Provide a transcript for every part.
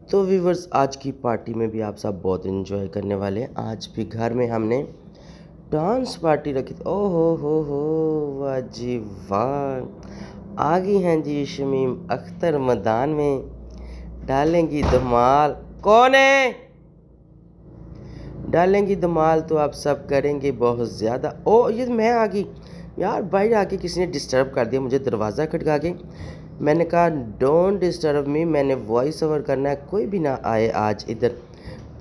तो व्यूवर्स, आज की पार्टी में भी आप सब बहुत इन्जॉय करने वाले हैं। आज भी घर में हमने डांस पार्टी रखी थी। ओहो हो, वाह जी वाह। आ गई हैं जी शमीम अख्तर मैदान में, डालेंगी धमाल। कौन है? डालेंगी धमाल तो आप सब करेंगे बहुत ज़्यादा। ओ ये मैं आ गई यार, बाहर आके किसी ने डिस्टर्ब कर दिया मुझे दरवाज़ा खटका के। मैंने कहा डोंट डिस्टर्ब मी, मैंने वॉइस ओवर करना है, कोई भी ना आए आज इधर।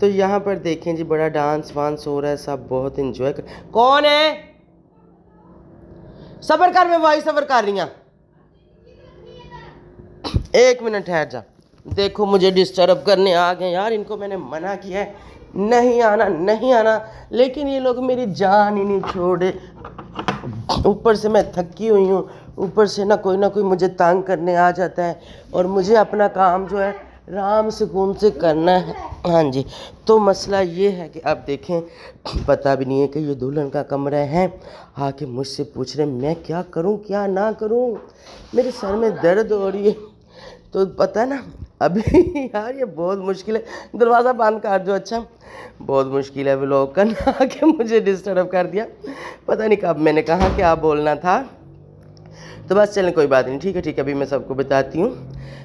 तो यहाँ पर देखें जी, बड़ा डांस वांस हो रहा है, सब बहुत इंजॉय कर। कौन है? सबर कर, मैं वॉइस ओवर कर रही हूँ। एक मिनट ठहर जा। देखो मुझे डिस्टर्ब करने आ गए यार, इनको मैंने मना किया है नहीं आना नहीं आना, लेकिन ये लोग मेरी जान ही नहीं छोड़े। ऊपर से मैं थकी हुई हूँ, ऊपर से ना कोई मुझे तंग करने आ जाता है, और मुझे अपना काम जो है आराम सुकून से करना है। हाँ जी, तो मसला ये है कि अब देखें, पता भी नहीं है कि ये दुल्हन का कमरा है। आके मुझसे पूछ रहे मैं क्या करूं क्या ना करूं, मेरे सर में दर्द हो रही है। तो पता है ना अभी यार ये बहुत मुश्किल है। दरवाज़ा बंद कर दो। अच्छा, बहुत मुश्किल है व्लॉग करना, आके मुझे डिस्टर्ब कर दिया। पता नहीं कब मैंने कहा क्या बोलना था। तो बस चलें, कोई बात नहीं, ठीक है ठीक है, अभी मैं सबको बताती हूँ।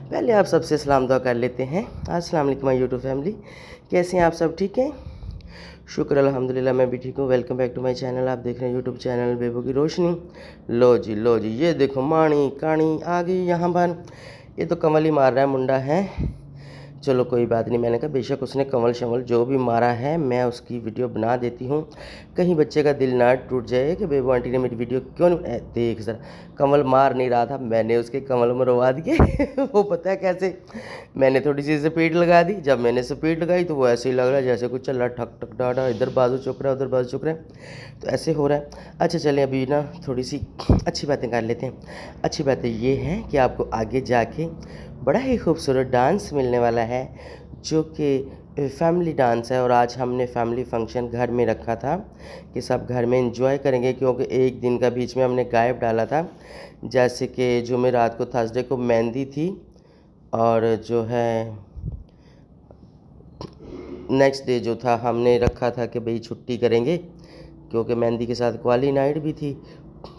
पहले आप सबसे सलाम दुआ कर लेते हैं। अस्सलाम वालेकुम माय यूट्यूब फैमिली, कैसे हैं आप सब? ठीक हैं, शुक्र अल्हम्दुलिल्लाह, मैं भी ठीक हूँ। Welcome back to my channel. आप देख रहे हैं यूट्यूब चैनल बेबू की रोशनी। लो जी ये देखो माणी काणी आ गई यहाँ पर। ये तो कमल ही मार रहा है मुंडा है। चलो कोई बात नहीं, मैंने कहा बेशक उसने कमल शमल जो भी मारा है मैं उसकी वीडियो बना देती हूँ, कहीं बच्चे का दिल ना टूट जाए कि बेबू आंटी ने मेरी वीडियो क्यों नहीं। देख सर, कमल मार नहीं रहा था, मैंने उसके कमल मरवा दिए। वो पता है कैसे, मैंने थोड़ी सी स्पीड लगा दी। जब मैंने स्पीड लगाई तो वो ऐसे ही लग रहा है जैसे कुछ चल रहा, ठक ठक डाटा, इधर बाजू चुक रहा है उधर बाजू चुक रहा है, तो ऐसे हो रहा है। अच्छा चलें, अभी ना थोड़ी सी अच्छी बातें कर लेते हैं। अच्छी बातें ये हैं कि आपको आगे जाके बड़ा ही खूबसूरत डांस मिलने वाला है, जो कि फैमिली डांस है। और आज हमने फैमिली फंक्शन घर में रखा था कि सब घर में एंजॉय करेंगे, क्योंकि एक दिन का बीच में हमने गायब डाला था। जैसे कि जुमेरात को, थर्सडे को मेहंदी थी, और जो है नेक्स्ट डे जो था हमने रखा था कि भाई छुट्टी करेंगे, क्योंकि मेहंदी के साथ क्वाली नाइट भी थी।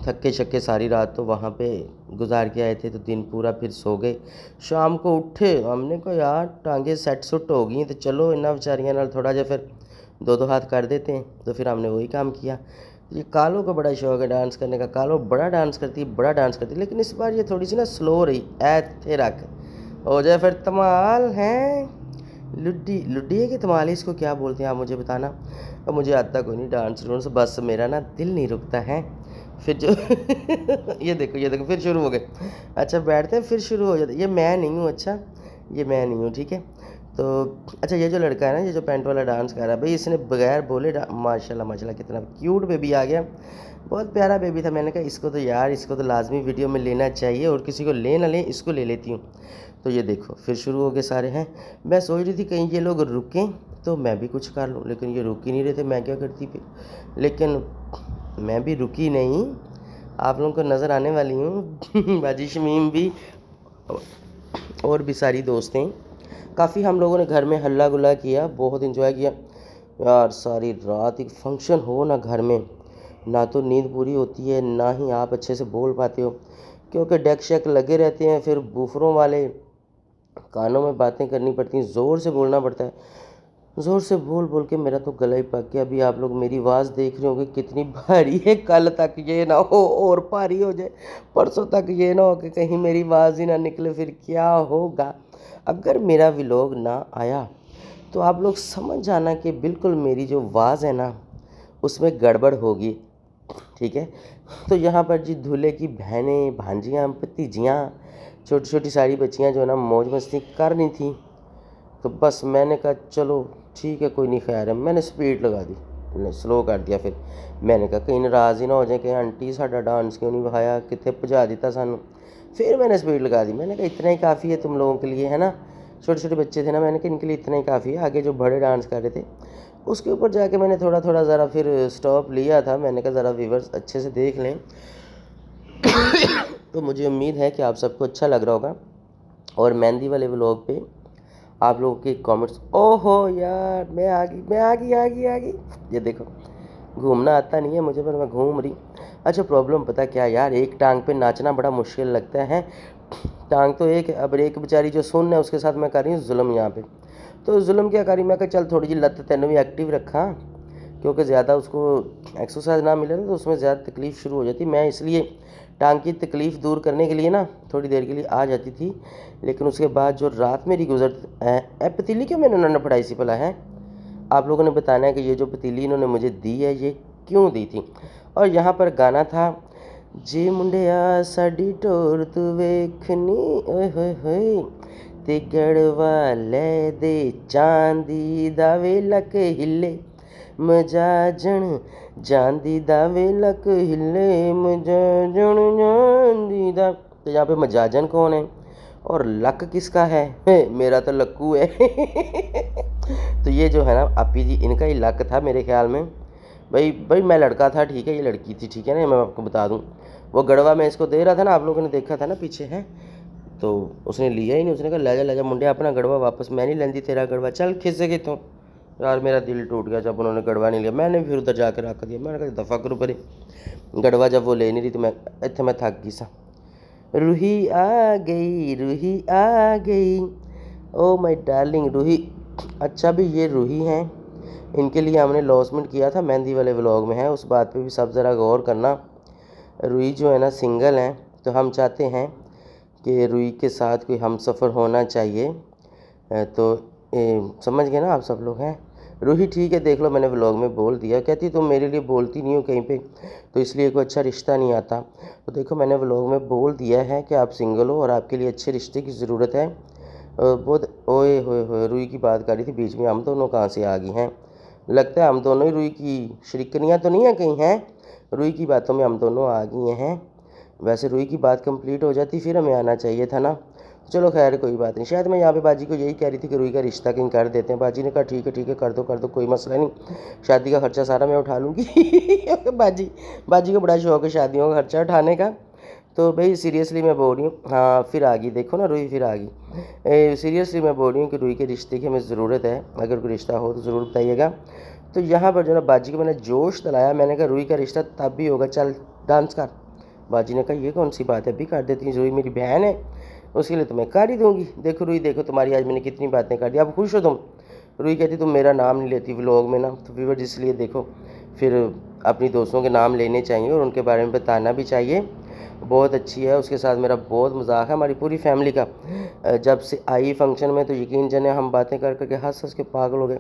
थक्के शक्के सारी रात तो वहाँ पे गुजार के आए थे, तो दिन पूरा फिर सो गए। शाम को उठे, हमने कहा यार टांगे सेट सुट हो गई, तो चलो इन्ना बेचारियां नाल थोड़ा जा फिर दो हाथ कर देते हैं। तो फिर हमने वही काम किया। ये कालो को बड़ा शौक है डांस करने का, कालो बड़ा डांस करती है, बड़ा डांस करती है, लेकिन इस बार ये थोड़ी सी ना स्लो रही। ऐथे रख हो जाए फिर तमाल हैं। लुड्डी लुड्डी है कि तमाल, इसको क्या बोलते हैं आप मुझे बताना। और मुझे आता कोई नहीं डांस डूंस, बस मेरा ना दिल नहीं रुकता है। फिर जो ये देखो फिर शुरू हो गए। अच्छा बैठते हैं फिर शुरू हो जाते। ये मैं नहीं हूँ, अच्छा ये मैं नहीं हूँ, ठीक है। तो अच्छा, ये जो लड़का है ना, ये जो पैंट वाला डांस कर रहा है भाई, इसने बगैर बोले माशाल्लाह माशाल्लाह कितना क्यूट बेबी आ गया, बहुत प्यारा बेबी था। मैंने कहा इसको तो यार, इसको तो लाजमी वीडियो में लेना चाहिए, और किसी को ले ना लें, इसको ले लेती हूँ। तो ये देखो फिर शुरू हो गए सारे हैं। मैं सोच रही थी कहीं ये लोग रुकें तो मैं भी कुछ कर लूँ, लेकिन ये रुक ही नहीं रहे थे, मैं क्या करती फिर। लेकिन मैं भी रुकी नहीं, आप लोगों को नज़र आने वाली हूँ। बाजी शमीम भी और भी सारी दोस्तें। काफ़ी हम लोगों ने घर में हल्ला गुल्ला किया, बहुत इन्जॉय किया यार। सारी रात एक फंक्शन हो ना घर में, ना तो नींद पूरी होती है, ना ही आप अच्छे से बोल पाते हो, क्योंकि डेक शेक लगे रहते हैं, फिर बूफरों वाले कानों में बातें करनी पड़ती हैं, ज़ोर से बोलना पड़ता है। ज़ोर से बोल बोल के मेरा तो गला ही पक गया। अभी आप लोग मेरी आवाज़ देख रहे होंगे कितनी भारी है, कल तक ये ना हो और भारी हो जाए, परसों तक ये ना हो कि कहीं मेरी आवाज़ ही ना निकले, फिर क्या होगा। अगर मेरा व्लॉग ना आया तो आप लोग समझ जाना कि बिल्कुल मेरी जो आवाज़ है ना उसमें गड़बड़ होगी, ठीक है। तो यहाँ पर जी दूल्हे की बहनें, भांजियाँ, भतीजियाँ, छोटी छोटी सारी बच्चियाँ जो है ना मौज मस्ती कर रही थी। तो बस मैंने कहा चलो ठीक है कोई नहीं, खैर है। मैंने स्पीड लगा दी, मैंने स्लो कर दिया। फिर मैंने कहा कहीं नाराज़ ही ना हो जाए कि आंटी साडा डांस क्यों नहीं विखाया, कितने भजा दिता सानू। फिर मैंने स्पीड लगा दी, मैंने कहा इतना ही काफ़ी है तुम लोगों के लिए, है ना। छोटे छोटे बच्चे थे ना, मैंने कहा इनके लिए इतना ही काफ़ी है। आगे जो बड़े डांस कर रहे थे उसके ऊपर जाके मैंने थोड़ा थोड़ा ज़रा फिर स्टॉप लिया था। मैंने कहा ज़रा व्यूवर्स अच्छे से देख लें। तो मुझे उम्मीद है कि आप सबको अच्छा लग रहा होगा। और मेहंदी वाले व्लॉग पे आप लोगों के कमेंट्स, ओहो यार मैं आ गई, मैं आ गई, आ गई, आ गई। ये देखो, घूमना आता नहीं है मुझे पर मैं घूम रही। अच्छा प्रॉब्लम पता क्या यार, एक टांग पे नाचना बड़ा मुश्किल लगता है। टांग तो एक है, अब एक बेचारी जो सुन है उसके साथ मैं कर रही हूँ जुल्म यहाँ पे। तो जुल्म क्या करी, मैं कहा चल थोड़ी जी लत तेन भी एक्टिव रखा, क्योंकि ज़्यादा उसको एक्सरसाइज ना मिले ना तो उसमें ज़्यादा तकलीफ़ शुरू हो जाती। मैं इसलिए टांग की तकलीफ़ दूर करने के लिए ना थोड़ी देर के लिए आ जाती थी, लेकिन उसके बाद जो रात मेरी गुजर पतीली क्यों मैंने उन्होंने पढ़ाई सी भला है। आप लोगों ने बताना है कि ये जो पतीली इन्होंने मुझे दी है ये क्यों दी थी। और यहाँ पर गाना था, जे मुंडिया साडी टोर तू वेखनी ओए होए होए, ते गड़वा ले दे चांदी दा वेलक हिले, मजाजन चांदी दा वेलक हिले, मजाजन चांदी दा। तो यहाँ पे मजाजन कौन है और लक किसका है? मेरा तो लक्कू है। तो ये जो है ना आपी जी, इनका ही लक था मेरे ख्याल में। भाई भाई मैं लड़का था ठीक है, ये लड़की थी ठीक है ना, मैं आपको बता दूं। वो गड़वा मैं इसको दे रहा था ना, आप लोगों ने देखा था ना पीछे है, तो उसने लिया ही नहीं। उसने कहा ले जा मुंडे अपना गड़वा वापस, मैं नहीं लेंदी तेरा गड़वा, चल खिस गए तो। यार मेरा दिल टूट गया जब उन्होंने गड़वा नहीं लिया। मैंने फिर उधर जाकर रख दिया, मैंने कहा दफ़ा करो परे। गड़वा जब वो ले नहीं रही तो मैं इतने मैं थक गई सा। रूही आ गई, रूही आ गई, ओ माय डार्लिंग रूही। अच्छा भी ये रूही हैं, इनके लिए हमने लॉन्चमेंट किया था मेहंदी वाले व्लॉग में है, उस बात पे भी सब ज़रा गौर करना। रूही जो है ना सिंगल हैं, तो हम चाहते हैं कि रूही के साथ कोई हम सफ़र होना चाहिए। तो समझ गए ना आप सब लोग हैं। रूही ठीक है, देख लो मैंने व्लॉग में बोल दिया, कहती तुम मेरे लिए बोलती नहीं हो कहीं पे, तो इसलिए कोई अच्छा रिश्ता नहीं आता। तो देखो मैंने व्लॉग में बोल दिया है कि आप सिंगल हो और आपके लिए अच्छे रिश्ते की ज़रूरत है। बहुत ओए होए रूही की बात कर रही थी बीच में, हम दोनों कहाँ से आ गई हैं। लगता है हम दोनों ही रूही की शरीकनियाँ तो नहीं है कहीं हैं, रूही की बातों में हम दोनों आ गए हैं। वैसे रूही की बात कंप्लीट हो जाती फिर हमें आना चाहिए था ना। चलो खैर कोई बात नहीं। शायद मैं यहाँ पे बाजी को यही कह रही थी कि रूही का रिश्ता कहीं कर देते हैं। बाजी ने कहा ठीक है कर दो कोई मसला नहीं, शादी का खर्चा सारा मैं उठा लूँगी। बाजी को बड़ा शौक है शादियों का खर्चा उठाने का। तो भाई सीरियसली मैं बोल रही हूँ, हाँ फिर आ गई, देखो ना रूही फिर आ गई। सीरियसली मैं बोल रही हूँ कि रूही के रिश्ते की हमें ज़रूरत है, अगर कोई रिश्ता हो तो ज़रूर बताइएगा। तो यहाँ पर जो ना बाजी को मैंने जोश दिलाया, मैंने कहा रूही का रिश्ता तब भी होगा, चल डांस कर। बाजी ने कहा ये कौन सी बात है, अभी कर देती हूँ, रूही मेरी बहन है उसके लिए तो मैं कर ही दूँगी। देखो रूही देखो तुम्हारी आज मैंने कितनी बातें कर दी, अब खुश हो तुम। रूही कहती तुम मेरा नाम नहीं लेती व्लॉग में ना, तो व्यूअर्स इसलिए देखो फिर अपनी दोस्तों के नाम लेने चाहिए और उनके बारे में बताना भी चाहिए। बहुत अच्छी है, उसके साथ मेरा बहुत मजाक है हमारी पूरी फैमिली का। जब से आई फंक्शन में तो यकीन जाने हम बातें कर करके हंस हंस के पागल हो गए।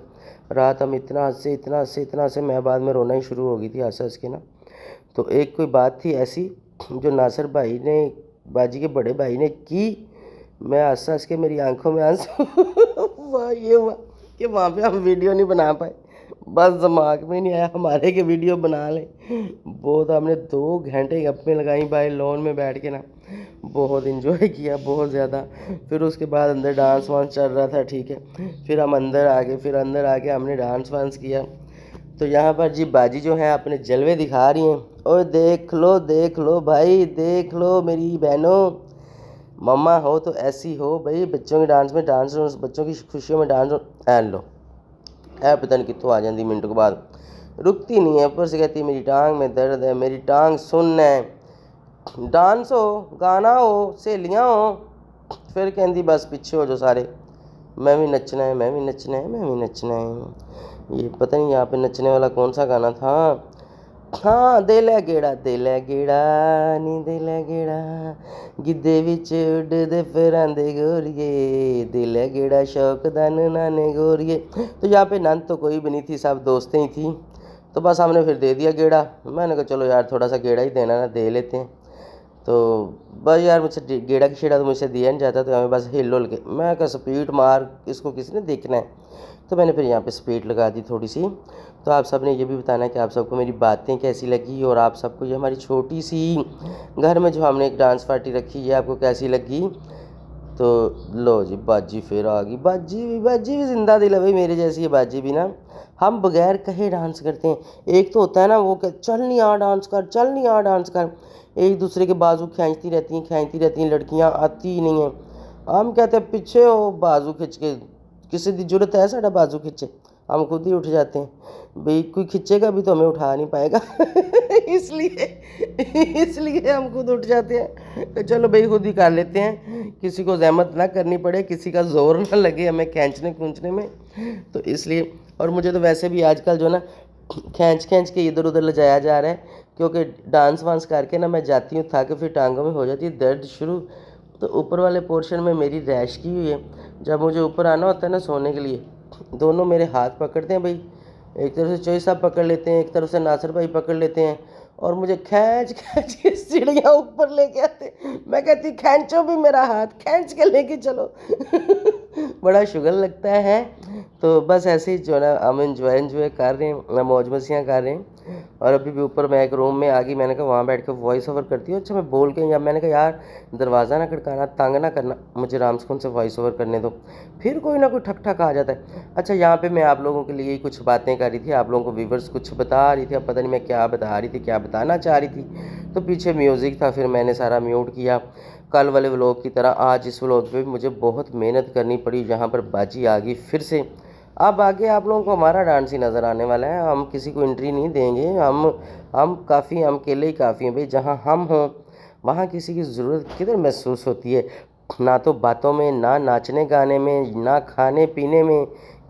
रात हम इतना हंसे इतना हंसे इतना हंसे, मैं बाद में रोना ही शुरू हो गई थी हंस हंस के ना। तो एक कोई बात थी ऐसी जो नासिर भाई ने बाजी के बड़े भाई ने की, मैं हंस हंस के मेरी आंखों में आंसू। वाह ये हुआ कि वहाँ पे हम वीडियो नहीं बना पाए, बस दिमाग में नहीं आया हमारे के वीडियो बना लें। बहुत हमने 2 घंटे गप्पें लगाई भाई लॉन में बैठ के ना, बहुत इन्जॉय किया बहुत ज़्यादा। फिर उसके बाद अंदर डांस वांस चल रहा था ठीक है, फिर हम अंदर आ गए, फिर अंदर आके हमने डांस वांस किया। तो यहाँ पर जी बाजी जो है अपने जलवे दिखा रही हैं। और देख लो भाई, देख लो मेरी बहनों, मम्मा हो तो ऐसी हो भाई, बच्चों के डांस में डांस, बच्चों की खुशियों में डांस। लो पता नहीं कितों आ जाती मिनट के बाद, रुकती नहीं है, ऊपर से कहती मेरी टांग में दर्द है, मेरी टांग सुन है, डांस हो गाना हो सहेलियाँ हो, फिर कहती बस पीछे हो जो सारे, मैं भी नचना है मैं भी नचना है मैं भी नचना है। ये पता नहीं यहाँ पे नचने वाला कौन सा गाना था। हाँ दे लै गेड़ा नी दे लै गेड़ा, गिद्धे विच उड्डदे फिरांदे गोरिए, दे लै गेड़ा शौक दन नाने गोरिए। तो यहाँ पे नंद तो कोई भी नहीं थी, सब दोस्तें ही थी। तो बस हमने फिर दे दिया गेड़ा, मैंने कहा चलो यार थोड़ा सा गेड़ा ही देना ना, दे लेते हैं। तो बस यार मुझसे गेड़ा की शेड़ा तो मुझसे दिया नहीं जाता, तो हमें बस हिल उल के, मैं कहा स्पीड मार इसको किसने देखना है, तो मैंने फिर यहाँ पे स्पीड लगा दी थोड़ी सी। तो आप सब ने ये भी बताना है कि आप सबको मेरी बातें कैसी लगी, और आप सबको ये हमारी छोटी सी घर में जो हमने एक डांस पार्टी रखी है आपको कैसी लगी। तो लो जी बाजी फिर आ गई, बाजी भी जिंदा दिल है भाई, मेरे जैसी है बाजी भी ना। हम बगैर कहे डांस करते हैं, एक तो होता है ना वो कि चल नहीं आ डांस कर, चल नहीं आ डांस कर, एक दूसरे के बाजू खींचती रहती हैं लड़कियां, आती ही नहीं हैं। हम कहते हैं पीछे हो, बाजू खींच के किसी की जरूरत है साढ़ा बाजू खिंचे, हम खुद ही उठ जाते हैं। भाई कोई खिंचेगा भी तो हमें उठा नहीं पाएगा इसलिए इसलिए हम खुद उठ जाते हैं। चलो भाई खुद ही कर लेते हैं, किसी को ज़हमत ना करनी पड़े, किसी का ज़ोर ना लगे हमें खींचने खूंचने में। तो इसलिए, और मुझे तो वैसे भी आजकल जो ना खींच खींच के इधर उधर ले जाया जा रहा है, क्योंकि डांस वांस करके ना मैं जाती हूँ थक, फिर टांगों में हो जाती है दर्द शुरू। तो ऊपर वाले पोर्शन में मेरी रैश की हुई है। जब मुझे ऊपर आना होता है ना सोने के लिए, दोनों मेरे हाथ पकड़ते हैं भाई, एक तरफ से चोई साहब पकड़ लेते हैं, एक तरफ से नासिर भाई पकड़ लेते हैं, और मुझे खींच खींच के सीढ़ियाँ ऊपर लेके आते। मैं कहती खींचो भी मेरा हाथ, खींच के लेके चलो बड़ा शुगर लगता है। तो बस ऐसे ही जो है ना हम एंजॉय कर रहे हैं, मौज मस्तियाँ कर रहे हैं। और अभी भी ऊपर मैं एक रूम में आ गई, मैंने कहा वहाँ बैठ कर वॉइस ओवर करती हूँ। अच्छा मैं बोल के, या मैंने कहा यार दरवाज़ा ना खड़काना, तंग ना करना, मुझे राम सुकून से वॉइस ओवर करने दो। फिर कोई ना कोई ठक ठक आ जाता है। अच्छा यहाँ पे मैं आप लोगों के लिए कुछ बातें कर रही थी, आप लोगों को व्यूवर्स कुछ बता रही थी, अब पता नहीं मैं क्या बता रही थी, क्या बताना चाह रही थी। तो पीछे म्यूज़िक था, फिर मैंने सारा म्यूट किया। कल वाले व्लॉग की तरह आज इस व्लॉग पे भी मुझे बहुत मेहनत करनी पड़ी, यहाँ पर बाजी आ गई फिर से। अब आगे आप लोगों को हमारा डांस ही नज़र आने वाला है, हम किसी को एंट्री नहीं देंगे। हम काफ़ी, हम अकेले ही काफ़ी हैं भाई। जहाँ हम हों वहाँ किसी की ज़रूरत किधर महसूस होती है, ना तो बातों में, ना नाचने गाने में, ना खाने पीने में,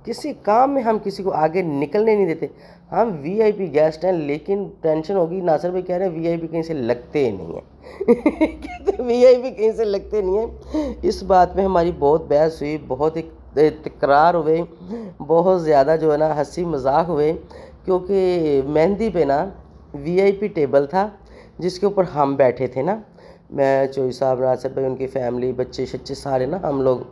किसी काम में हम किसी को आगे निकलने नहीं देते। हम वीआईपी गेस्ट हैं, लेकिन टेंशन होगी, नासिर भाई कह रहे हैं वीआईपी कहीं से लगते ही नहीं है कहते वीआईपी कहीं से लगते नहीं है। इस बात में हमारी बहुत बहस हुई, बहुत एक तकरार हुए, बहुत ज़्यादा जो है ना हंसी मजाक हुए, क्योंकि मेहंदी पे ना वीआईपी टेबल था जिसके ऊपर हम बैठे थे ना, मैं, चोई साहब, नासिर भाई, उनकी फैमिली, बच्चे शच्चे सारे ना, हम लोग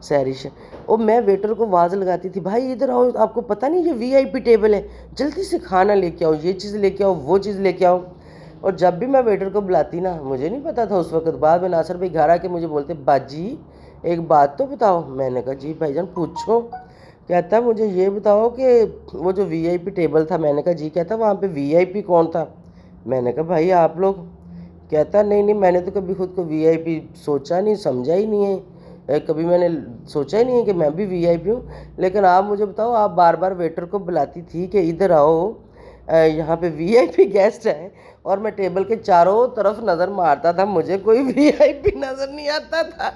सैरिश। और मैं वेटर को आवाज़ लगाती थी, भाई इधर आओ, आपको पता नहीं ये वीआईपी टेबल है, जल्दी से खाना लेके आओ, ये चीज़ लेके आओ, वो चीज़ लेके आओ। और जब भी मैं वेटर को बुलाती ना, मुझे नहीं पता था उस वक्त, बाद में नासिर भाई घर आके मुझे बोलते, बाजी एक बात तो बताओ। मैंने कहा जी भाईजान पूछो। कहता मुझे ये बताओ कि वो जो वीआईपी टेबल था, मैंने कहा जी। कहता वहाँ पे वीआईपी कौन था? मैंने कहा भाई आप लोग। कहता नहीं नहीं, मैंने तो कभी खुद को वीआईपी सोचा नहीं, समझा ही नहीं है, कभी मैंने सोचा ही नहीं है कि मैं भी वीआईपी हूँ। लेकिन आप मुझे बताओ, आप बार बार वेटर को बुलाती थी कि इधर आओ, यहाँ पे वीआईपी गेस्ट है, और मैं टेबल के चारों तरफ नज़र मारता था, मुझे कोई वीआईपी नज़र नहीं आता था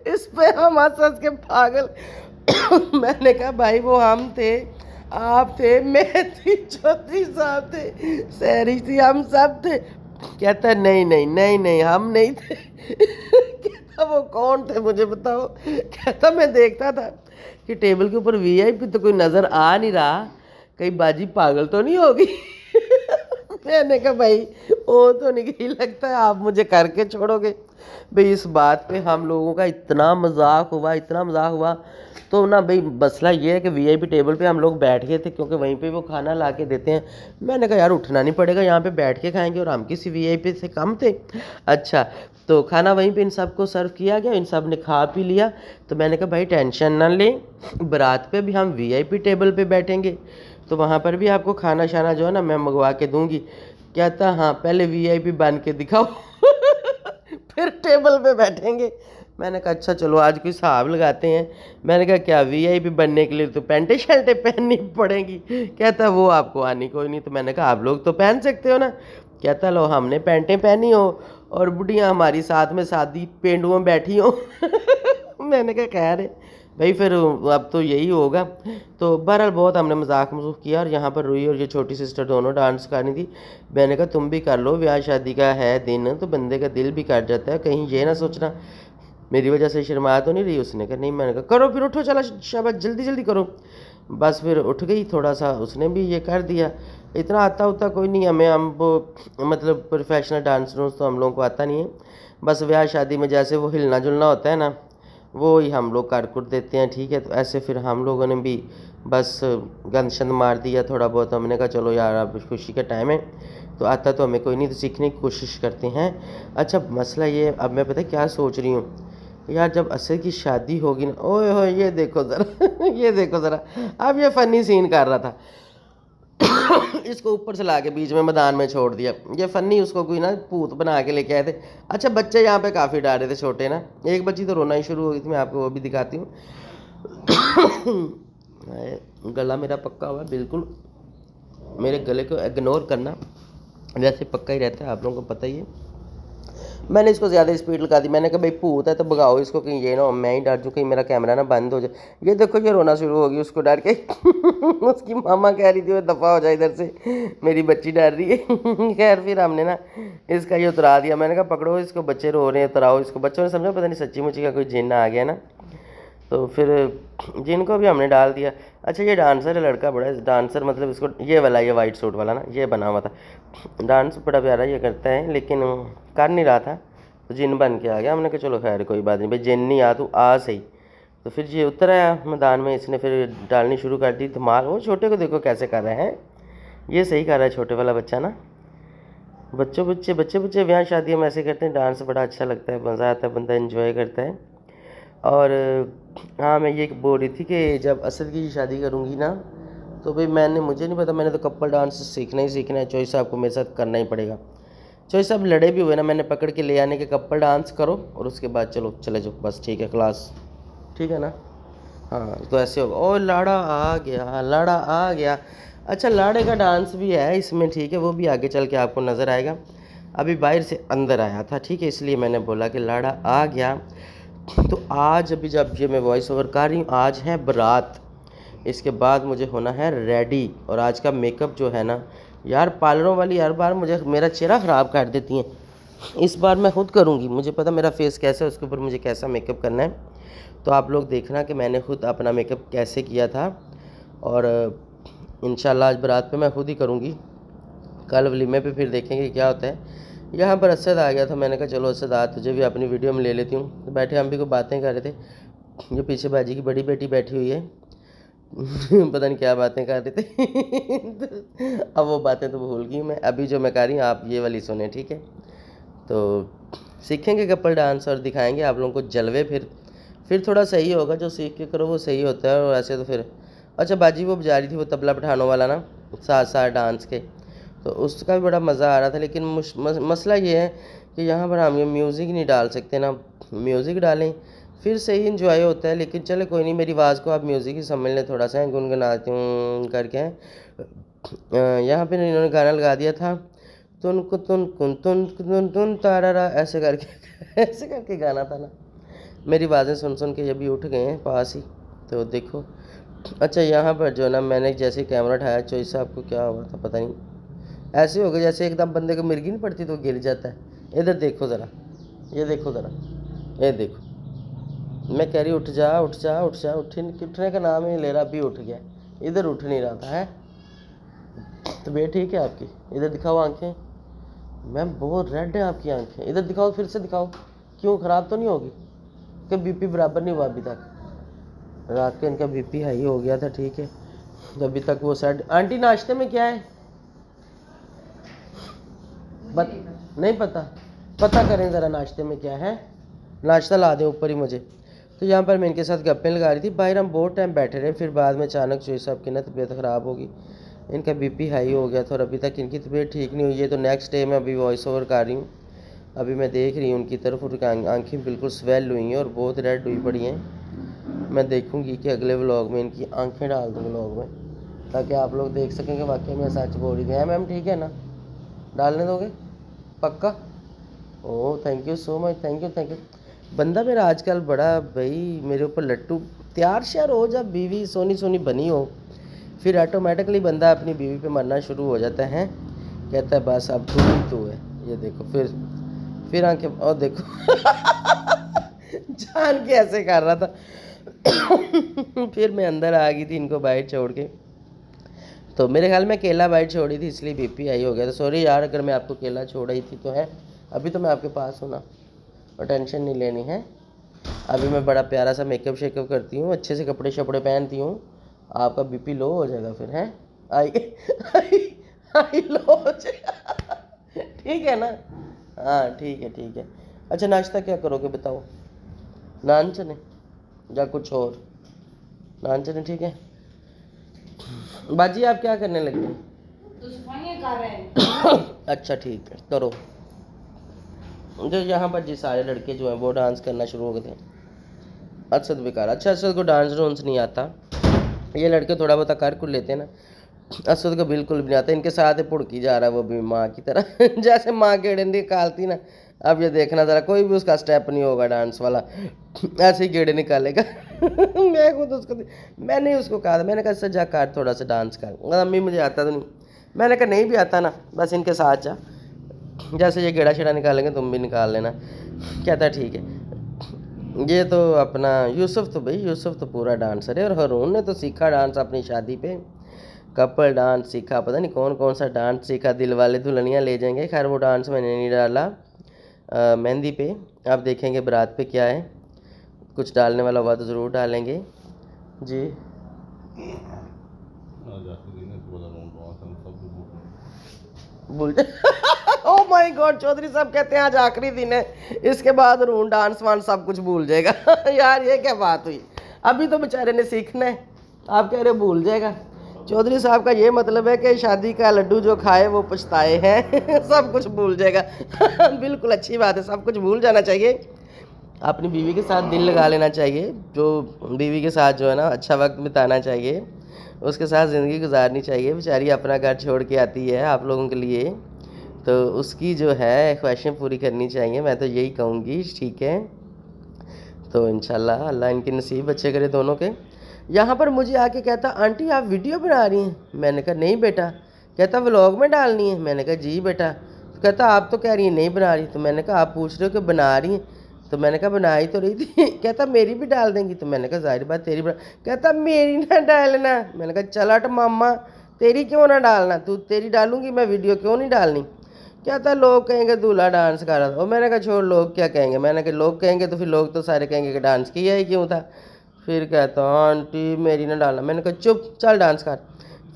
इस पे हम हंस हंस के पागल मैंने कहा भाई वो हम थे, आप थे, मैं थी, चौधरी साहब थे, सैरिश थी, हम सब थे। कहता नहीं नहीं नहीं नहीं हम नहीं थे कहता वो कौन थे मुझे बताओ। कहता मैं देखता था कि टेबल के ऊपर वीआईपी तो कोई नज़र आ नहीं रहा, कहीं बाजी पागल तो नहीं होगी मैंने कहा भाई वो तो नहीं लगता है आप मुझे करके छोड़ोगे। भाई इस बात पे हम लोगों का इतना मजाक हुआ, इतना मजाक हुआ। तो ना भाई मसला ये है कि वीआईपी टेबल पे हम लोग बैठ गए थे, क्योंकि वहीं पे वो खाना ला के देते हैं। मैंने कहा यार उठना नहीं पड़ेगा, यहाँ पे बैठ के खाएंगे, और हम किसी वीआईपी से कम थे। अच्छा तो खाना वहीं पे इन सबको सर्व किया गया, इन सब ने खा पी लिया। तो मैंने कहा भाई टेंशन ना लें, बारात पे भी हम वीआईपी टेबल पे बैठेंगे, तो वहाँ पर भी आपको खाना शाना जो है ना मैं मंगवा के दूँगी। कहता हाँ पहले वीआईपी बन के दिखाओ फिर टेबल पे बैठेंगे। मैंने कहा अच्छा चलो आज कोई हिसाब लगाते हैं। मैंने कहा क्या वीआईपी बनने के लिए तो पैंटें शर्टें पहननी पड़ेंगी? कहता वो आपको आनी कोई नहीं। तो मैंने कहा आप लोग तो पहन सकते हो ना। कहता लो हमने पैंटें पहनी हो और बुढ़ियाँ हमारी साथ में शादी पेंडुओं बैठी हो मैंने कहा खैर है भाई, फिर अब तो यही होगा। तो बहरहाल बहुत हमने मजाक मजूक किया, और यहाँ पर रुई और ये छोटी सिस्टर दोनों डांस करनी थी। मैंने कहा तुम भी कर लो, ब्याह शादी का है दिन, तो बंदे का दिल भी कट जाता है, कहीं ये ना सोचना मेरी वजह से शर्मा तो नहीं रही। उसने कहा नहीं। मैंने कहा करो फिर, उठो, चला शाबाश, जल्दी जल्दी करो। बस फिर उठ गई, थोड़ा सा उसने भी ये कर दिया। इतना आता उता कोई नहीं हमें, हम वो मतलब प्रोफेशनल डांसर्स तो हम लोगों को आता नहीं है। बस ब्याह शादी में जैसे वो हिलना जुलना होता है ना, वो ही हम लोग कर कुट देते हैं, ठीक है। तो ऐसे फिर हम लोगों ने भी बस गंद शंद मार दिया थोड़ा बहुत। हमने कहा चलो यार अब खुशी का टाइम है, तो आता तो हमें कोई नहीं, तो सीखने की कोशिश करते हैं। अच्छा मसला ये, अब मैं पता क्या सोच रही हूँ यार, जब असर की शादी होगी ना, ओए हो ये देखो ज़रा ये देखो ज़रा, अब ये फ़नी सीन कर रहा था इसको ऊपर से ला के बीच में मैदान में छोड़ दिया। ये फ़नी उसको कोई ना भूत बना के लेके आए थे। अच्छा बच्चे यहाँ पे काफ़ी डर रहे थे छोटे ना, एक बच्ची तो रोना ही शुरू हो गई थी, मैं आपको वो भी दिखाती हूँ गला मेरा पक्का हुआ है बिल्कुल। मेरे गले को इग्नोर करना वैसे पक्का ही रहता है, आप लोगों को पता ही है। मैंने इसको ज़्यादा स्पीड लगा दी। मैंने कहा भाई भूत है तो भगाओ इसको, कहीं ये ना मैं ही डर चूँ, कहीं मेरा कैमरा ना बंद हो जाए। ये देखो ये रोना शुरू हो गई उसको डर के। उसकी मामा कह रही थी वो दफ़ा हो जाए इधर से, मेरी बच्ची डर रही है। खैर फिर हमने ना इसका ये उतरा दिया। मैंने कहा पकड़ो इसको, बच्चे रो रहे हैं, उतराओ इसको। बच्चों ने समझा पता नहीं सच्ची मुच्ची का कोई जिन्न आ गया ना, तो फिर जिनको भी हमने डाल दिया। अच्छा ये डांसर है, लड़का बड़ा है डांसर, मतलब इसको ये वाला, ये वाइट सूट वाला ना, ये बना हुआ था। डांस बड़ा प्यारा ये करता है, लेकिन कर नहीं रहा था तो जिन बन के आ गया। हमने कहा चलो खैर कोई बात नहीं भाई, जिन नहीं आ तू आ सही। तो फिर ये उतर आया मैदान में, इसने फिर डालनी शुरू कर दी धमाल। वो छोटे को देखो कैसे कर रहे हैं, ये सही कर रहा है छोटे वाला बच्चा ना। बच्चे ब्याह शादियों में ऐसे करते हैं, डांस बड़ा अच्छा लगता है, मज़ा आता है, बंदा एंजॉय करता है। और हाँ मैं ये बोल रही थी कि जब असद की शादी करूँगी ना, तो भाई मुझे नहीं पता, मैंने तो कपल डांस सीखना ही सीखना है। चॉइस साहब को मेरे साथ करना ही पड़ेगा। चॉइस साहब लड़े भी हुए ना, मैंने पकड़ के ले आने के कपल डांस करो और उसके बाद चलो चले जाओ बस, ठीक है क्लास, ठीक है ना। हाँ तो ऐसे होगा। ओ लाड़ा आ गया, लाड़ा आ गया। अच्छा लाड़े का डांस भी है इसमें, ठीक है, वो भी आगे चल के आपको नज़र आएगा। अभी बाहर से अंदर आया था, ठीक है, इसलिए मैंने बोला कि लाड़ा आ गया। तो आज अभी जब ये मैं वॉइस ओवर कर रही हूँ, आज है बारात, इसके बाद मुझे होना है रेडी। और आज का मेकअप जो है ना यार, पार्लरों वाली हर बार मुझे मेरा चेहरा ख़राब कर देती हैं, इस बार मैं खुद करूँगी। मुझे पता मेरा फेस कैसा है, उसके ऊपर मुझे कैसा मेकअप करना है। तो आप लोग देखना कि मैंने खुद अपना मेकअप कैसे किया था। और इंशाल्लाह आज बारात पे मैं खुद ही करूँगी, कल वलीमे पे फिर देखेंगे क्या होता है। यहाँ पर असद आ गया था, मैंने कहा चलो असद आ तुझे भी अपनी वीडियो में ले लेती हूँ। तो बैठे हम भी कोई बातें कर रहे थे। जो पीछे बाजी की बड़ी बेटी बैठी हुई है, पता नहीं क्या बातें कर रहे थे। अब वो बातें तो भूल गई मैं, अभी जो मैं कर रही हूँ आप ये वाली सुने, ठीक है। तो सीखेंगे कपल डांस और दिखाएंगे आप लोगों को जलवे। फिर थोड़ा सही होगा, जो सीख के करो वो सही होता है। और ऐसे तो फिर अच्छा बाजी वो बजा रही थी वो तबला पठानों वाला ना, साथ साथ डांस के, तो उसका भी बड़ा मज़ा आ रहा था। लेकिन मसला ये है कि यहाँ पर हम ये म्यूज़िक नहीं डाल सकते ना, म्यूज़िक डालें फिर सही इन्जॉय होता है। लेकिन चले कोई नहीं, मेरी आवाज़ को आप म्यूज़िक ही समझ लें, थोड़ा सा गुनगुनाती हूँ करके। यहाँ पे इन्होंने गाना लगा दिया था, तुन को तुन कुन तुन तुन तुन तारा, ऐसे करके ऐसे करके गाना था ना। मेरी आवाज़ें सुन सुन के ये भी उठ गए हैं पास ही, तो देखो। अच्छा यहाँ पर जो ना मैंने जैसे कैमरा उठाया, चॉइस साहब को क्या हुआ था पता नहीं, ऐसे हो गया जैसे एकदम बंदे को मिर्गी नहीं पड़ती तो गिर जाता है। इधर देखो ज़रा, ये देखो ज़रा, ये देखो, मैं कह रही उठ जा उठ जा उठ जा, उठने का नाम ही ले रहा, अभी उठ गया, इधर उठ नहीं रहा था है। तो बेट ठीक है आपकी, इधर दिखाओ आंखें, मैम बहुत रेड है आपकी आंखें, इधर दिखाओ, फिर से दिखाओ, क्यों ख़राब तो नहीं होगी कि बीपी बराबर नहीं हुआ अभी तक? रात के इनका बीपी हाई हो गया था, ठीक है, तो अभी तक वो सेट। आंटी नाश्ते में क्या है नहीं पता करें ज़रा नाश्ते में क्या है, नाश्ता ला दें ऊपर ही मुझे। तो यहाँ पर मैं इनके साथ गप्पें लगा रही थी, बाहर हम बहुत टाइम बैठे रहे। फिर बाद में अचानक चॉइस साहब की ना तबीयत ख़राब होगी, इनका बीपी हाई हो गया था और अभी तक इनकी तबीयत ठीक नहीं हुई है। तो नेक्स्ट डे मैं अभी वॉइस ओवर कर रही हूँ, अभी मैं देख रही हूँ उनकी तरफ, उनकी आँखें बिल्कुल स्वेल हुई हैं और बहुत रेड हुई पड़ी हैं। मैं देखूँगी कि अगले व्लॉग में इनकी आँखें डाल दूँ व्लॉग में, ताकि आप लोग देख सकें कि वाकई में सच बोल रही थी। मैम ठीक है ना, डालने दोगे पक्का? Oh thank you so much, thank you. बंदा मेरा आजकल बड़ा भाई मेरे ऊपर लट्टू, तैयार श्यार हो जब बीवी सोनी सोनी बनी हो, फिर ऑटोमेटिकली बंदा अपनी बीवी पे मरना शुरू हो जाता है, कहता है बस अब तू ही तू है। ये देखो फिर आंखें, और देखो जान के ऐसे कर रहा था। फिर मैं अंदर आ गई थी इनको बाइट छोड़ के, तो मेरे ख्याल में केला बाइट छोड़ी थी इसलिए बीपी हाई हो गया था। सॉरी यार अगर मैं आपको केला छोड़ ही थी तो है, अभी तो मैं आपके पास हूँ ना, और टेंशन नहीं लेनी है। अभी मैं बड़ा प्यारा सा मेकअप शेकअप करती हूँ, अच्छे से कपड़े शपड़े पहनती हूँ, आपका बीपी लो हो जाएगा फिर है, आई लो हो जाएगा। ठीक है ना, हाँ ठीक है। अच्छा नाश्ता क्या करोगे बताओ, नान चने या कुछ और? नान चने ठीक है। बाजी आप क्या करने लगे? तो सफाइयाँ कर रहे हैं। अच्छा ठीक है करो। जो यहाँ पर जी सारे लड़के जो हैं वो डांस करना शुरू हो गए थे। असद बेकार, अच्छा असद को डांस वांस नहीं आता, ये लड़के थोड़ा बहुत कर कुल लेते हैं ना, असद को बिल्कुल भी नहीं आता। इनके साथ पुड़की जा रहा है वो भी माँ की तरह जैसे माँ गेड़े निकालती ना, अब ये देखना ज़रा, कोई भी उसका स्टेप नहीं होगा डांस वाला, ऐसे ही गेड़े निकालेगा मैं खुद उसको, मैंने उसको कहा था, मैंने कहा सजा कर थोड़ा सा डांस कर, अम्मी मुझे आता तो नहीं, मैंने कहा नहीं भी आता ना, बस इनके साथ जा, जैसे ये गेड़ा शेड़ा निकालेंगे तुम भी निकाल लेना। कहता ठीक है। ये तो अपना यूसुफ तो भाई, यूसुफ तो पूरा डांसर है, और हरून ने तो सीखा डांस अपनी शादी पे, कपल डांस सीखा, पता नहीं कौन कौन सा डांस सीखा, दिल वाले दुल्हनियाँ ले जाएंगे, खैर वो डांस मैंने नहीं डाला मेहंदी पे। आप देखेंगे बारात पे क्या है, कुछ डालने वाला हुआ तो ज़रूर डालेंगे जी। भूल ओ माय गॉड, चौधरी साहब कहते हैं आज आखिरी दिन है, इसके बाद रून डांस वांस सब कुछ भूल जाएगा यार ये क्या बात हुई, अभी तो बेचारे ने सीखना है, आप कह रहे हो भूल जाएगा। चौधरी साहब का ये मतलब है कि शादी का लड्डू जो खाए वो पछताए हैं सब कुछ भूल जाएगा बिल्कुल अच्छी बात है, सब कुछ भूल जाना चाहिए, अपनी बीवी के साथ दिल लगा लेना चाहिए, जो बीवी के साथ जो है ना अच्छा वक्त बिताना चाहिए, उसके साथ ज़िंदगी गुजारनी चाहिए। बेचारी अपना घर छोड़ के आती है आप लोगों के लिए, तो उसकी जो है ख्वाहिशें पूरी करनी चाहिए, मैं तो यही कहूँगी, ठीक है। तो इंशाल्लाह अल्लाह इनकी नसीब अच्छे करे दोनों के। यहाँ पर मुझे आके कहता आंटी आप वीडियो बना रही हैं, मैंने कहा नहीं बेटा, कहता व्लॉग में डालनी है, मैंने कहा जी बेटा, तो कहता आप तो कह रही हैं नहीं बना रही, तो मैंने कहा आप पूछ रहे हो कि बना रही हैं, तो मैंने कहा बनाई तो रही थी कहता मेरी भी डाल देंगी, तो मैंने कहा जाहिर बात तेरी, कहता मेरी ना डालना, मैंने कहा चल हट मामा, तेरी क्यों ना डालना, तू तेरी डालूंगी मैं वीडियो, क्यों नहीं डालनी। कहता लोग कहेंगे दूल्हा डांस कर रहा था, और मैंने कहा छोड़ लोग क्या कहेंगे, मैंने कहा लोग कहेंगे तो फिर लोग तो सारे कहेंगे कि डांस किया ही क्यों था। फिर कहता आंटी मेरी ना डालना, मैंने कहा चुप चल डांस कर,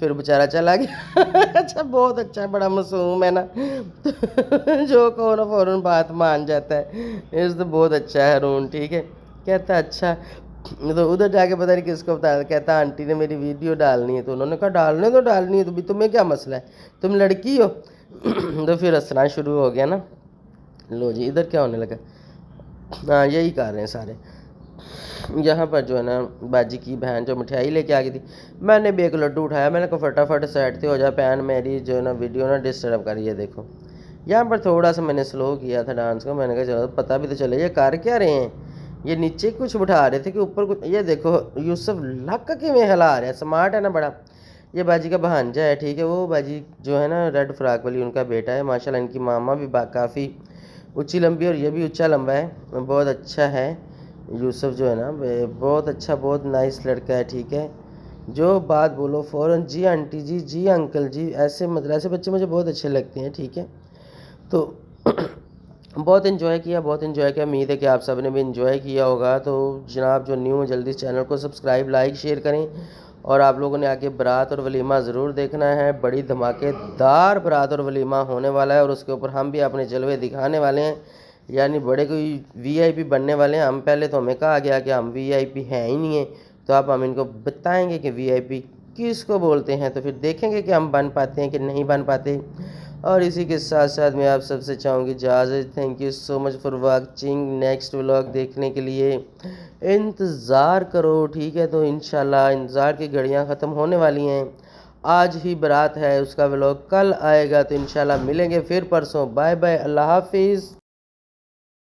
फिर बेचारा चला गया अच्छा बहुत अच्छा, बड़ा मासूम है ना जो कहो ना फ़ौरन बात मान जाता है, इस तो बहुत अच्छा है हरून, ठीक है। कहता अच्छा, तो उधर जाके पता नहीं किसको बताया, कहता आंटी ने मेरी वीडियो डालनी है, तो उन्होंने कहा डालने तो डालनी है, तो भी तुम्हें क्या मसला है, तुम लड़की हो तो फिर हंसना शुरू हो गया ना। लो जी इधर क्या होने लगा, हाँ यही कर रहे हैं सारे। यहाँ पर जो है ना बाजी की बहन जो मिठाई लेके आ गई थी, मैंने भी एक लड्डू उठाया, मैंने कहा फटाफट सेट से हो जा, बहन मेरी जो है ना वीडियो ना डिस्टर्ब करी है। देखो यहाँ पर थोड़ा सा मैंने स्लो किया था डांस को, मैंने कहा चलो पता भी तो चले ये कर क्या रहे हैं, ये नीचे कुछ बिठा रहे थे कि ऊपर कुछ, ये देखो यूसुफ लक के में हिला रहा है, स्मार्ट है ना बड़ा। ये बाजी का भांजा है, ठीक है, वो बाजी जो है ना रेड फ्रॉक वाली उनका बेटा है, माशाल्लाह इनकी मामा भी काफ़ी ऊंची लंबी और ये भी ऊंचा लंबा है, बहुत अच्छा है यूसुफ जो है ना, बहुत अच्छा, बहुत नाइस लड़का है, ठीक है। जो बात बोलो फ़ौरन जी आंटी जी, जी अंकल जी, ऐसे मतलब ऐसे बच्चे मुझे बहुत अच्छे लगते हैं, ठीक है। तो बहुत इन्जॉय किया, बहुत इन्जॉय किया, उम्मीद है कि आप सब ने भी इन्जॉय किया होगा। तो जनाब जो न्यू जल्दी चैनल को सब्सक्राइब लाइक शेयर करें, और आप लोगों ने आगे बारात और वलीमा ज़रूर देखना है, बड़ी धमाकेदार बारात और वलीमा होने वाला है, और उसके ऊपर हम भी अपने जलवे दिखाने वाले हैं, यानी बड़े कोई वीआईपी बनने वाले हैं हम। पहले तो हमें कहा गया कि हम वीआईपी हैं ही नहीं है, तो अब हम इनको बताएंगे कि वीआईपी किसको बोलते हैं, तो फिर देखेंगे कि हम बन पाते हैं कि नहीं बन पाते। और इसी के साथ साथ मैं आप सबसे चाहूँगी इजाज़त, thank you so much for watching. Next vlog देखने के लिए इंतज़ार करो, ठीक है। तो इंशाल्लाह इंतज़ार की घड़ियाँ ख़त्म होने वाली हैं, आज ही बारात है, उसका व्लॉग कल आएगा, तो इंशाल्लाह मिलेंगे फिर परसों। बाय बाय, अल्लाह हाफिज़।